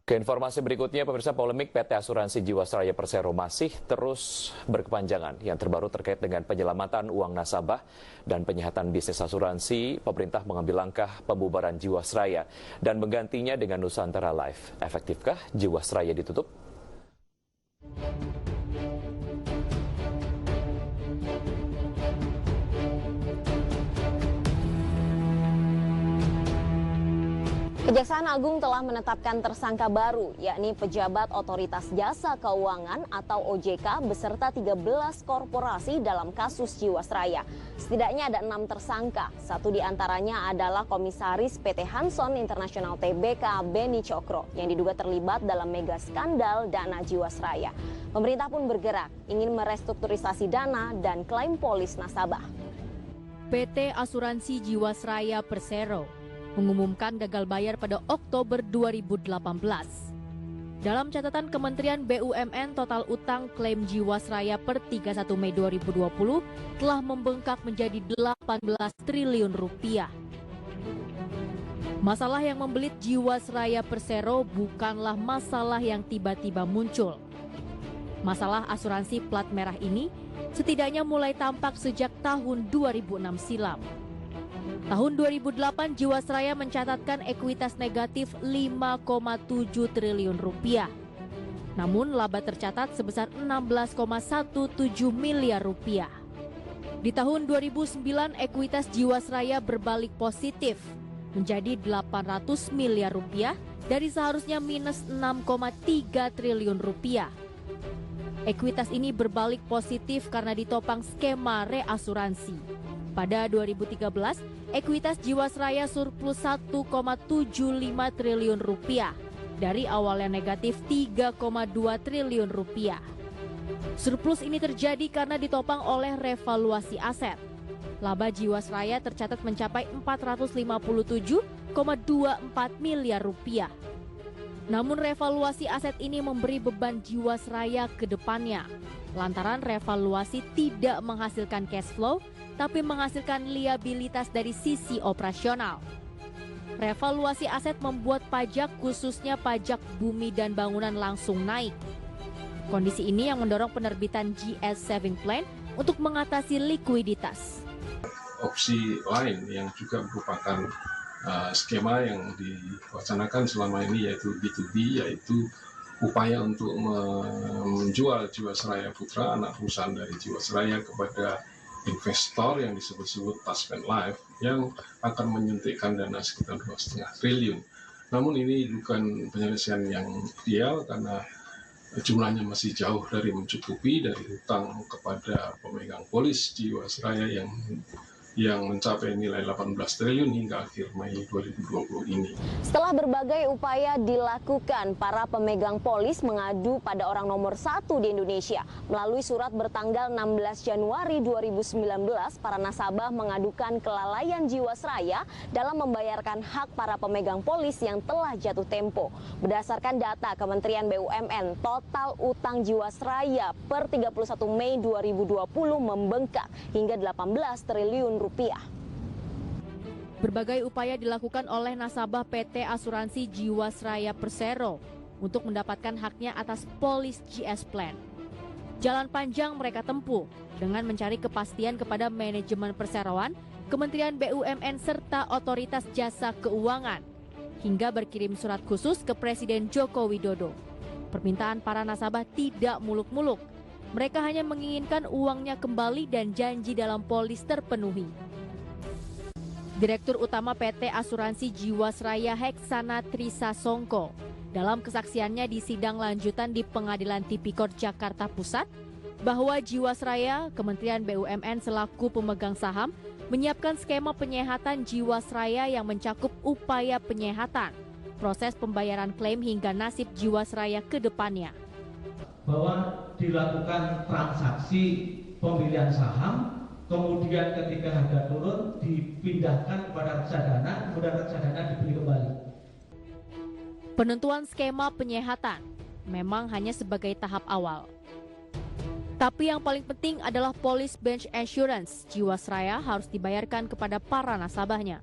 Ke informasi berikutnya, pemirsa, polemik PT Asuransi Jiwasraya Persero masih terus berkepanjangan. Yang terbaru terkait dengan penyelamatan uang nasabah dan penyehatan bisnis asuransi, pemerintah mengambil langkah pembubaran Jiwasraya dan menggantinya dengan Nusantara Life. Efektifkah Jiwasraya ditutup? Kejaksaan Agung telah menetapkan tersangka baru, yakni pejabat Otoritas Jasa Keuangan atau OJK beserta 13 korporasi dalam kasus Jiwasraya. Setidaknya ada 6 tersangka, satu diantaranya adalah Komisaris PT Hanson International Tbk Beni Cokro yang diduga terlibat dalam mega skandal dana Jiwasraya. Pemerintah pun bergerak, ingin merestrukturisasi dana dan klaim polis nasabah. PT Asuransi Jiwasraya Persero mengumumkan gagal bayar pada Oktober 2018. Dalam catatan Kementerian BUMN, total utang klaim Jiwasraya per 31 Mei 2020 telah membengkak menjadi 18 triliun rupiah. Masalah yang membelit Jiwasraya Persero bukanlah masalah yang tiba-tiba muncul. Masalah asuransi plat merah ini setidaknya mulai tampak sejak tahun 2006 silam. Tahun 2008 Jiwasraya mencatatkan ekuitas negatif 5,7 triliun rupiah. Namun laba tercatat sebesar 16,17 miliar rupiah. Di tahun 2009 ekuitas Jiwasraya berbalik positif menjadi 800 miliar rupiah dari seharusnya minus 6,3 triliun rupiah. Ekuitas ini berbalik positif karena ditopang skema reasuransi. Pada 2013, ekuitas Jiwasraya surplus 1,75 triliun rupiah dari awalnya negatif 3,2 triliun rupiah. Surplus ini terjadi karena ditopang oleh revaluasi aset. Laba Jiwasraya tercatat mencapai 457,24 miliar rupiah. Namun revaluasi aset ini memberi beban Jiwasraya ke depannya. Lantaran revaluasi tidak menghasilkan cash flow, tapi menghasilkan liabilitas dari sisi operasional. Revaluasi aset membuat pajak, khususnya pajak bumi dan bangunan, langsung naik. Kondisi ini yang mendorong penerbitan GS Saving Plan untuk mengatasi likuiditas. Opsi lain yang juga merupakan skema yang diwacanakan selama ini yaitu B2B, yaitu upaya untuk menjual Jiwasraya Putra, anak perusahaan dari Jiwasraya, kepada investor yang disebut-sebut Taspen Life yang akan menyuntikkan dana sekitar 2,5 triliun. Namun ini bukan penyelesaian yang ideal karena jumlahnya masih jauh dari mencukupi dari hutang kepada pemegang polis Jiwasraya yang mencapai nilai 18 triliun hingga akhir Mei 2020 ini. Setelah berbagai upaya dilakukan, para pemegang polis mengadu pada orang nomor 1 di Indonesia. Melalui surat bertanggal 16 Januari 2019, para nasabah mengadukan kelalaian Jiwasraya dalam membayarkan hak para pemegang polis yang telah jatuh tempo. Berdasarkan data Kementerian BUMN, total utang Jiwasraya per 31 Mei 2020 membengkak hingga 18 triliun rupiah. Berbagai upaya dilakukan oleh nasabah PT Asuransi Jiwasraya Persero untuk mendapatkan haknya atas polis GS Plan. Jalan panjang mereka tempuh dengan mencari kepastian kepada manajemen perseroan, Kementerian BUMN serta Otoritas Jasa Keuangan, hingga berkirim surat khusus ke Presiden Joko Widodo. Permintaan para nasabah tidak muluk-muluk. Mereka hanya menginginkan uangnya kembali dan janji dalam polis terpenuhi. Direktur Utama PT Asuransi Jiwasraya Heksana Trisasongko dalam kesaksiannya di sidang lanjutan di Pengadilan Tipikor Jakarta Pusat bahwa Jiwasraya, Kementerian BUMN selaku pemegang saham menyiapkan skema penyehatan Jiwasraya yang mencakup upaya penyehatan, proses pembayaran klaim hingga nasib Jiwasraya ke depannya. Bahwa dilakukan transaksi pembelian saham, kemudian ketika harga turun dipindahkan kepada reksadana, kemudian reksadana dibeli kembali. Penentuan skema penyehatan memang hanya sebagai tahap awal. Tapi yang paling penting adalah polis bench assurance Jiwasraya harus dibayarkan kepada para nasabahnya.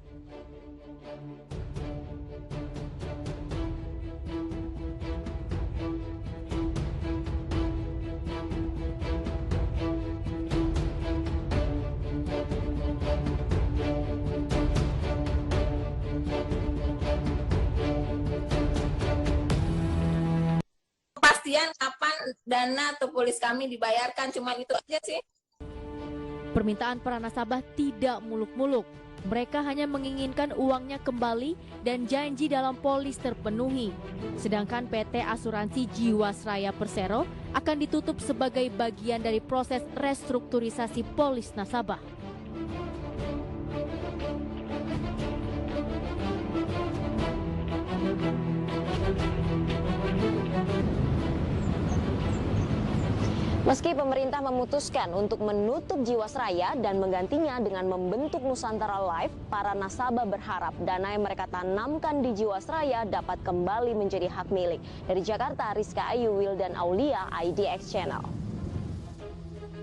kepastian kapan dana atau polis kami dibayarkan, cuma itu aja sih. Permintaan para nasabah tidak muluk-muluk. Mereka hanya menginginkan uangnya kembali dan janji dalam polis terpenuhi. Sedangkan PT Asuransi Jiwasraya Persero akan ditutup sebagai bagian dari proses restrukturisasi polis nasabah. Meski pemerintah memutuskan untuk menutup Jiwasraya dan menggantinya dengan membentuk Nusantara Life, para nasabah berharap dana yang mereka tanamkan di Jiwasraya dapat kembali menjadi hak milik. Dari Jakarta, Rizka Ayu, Wildan Aulia, IDX Channel.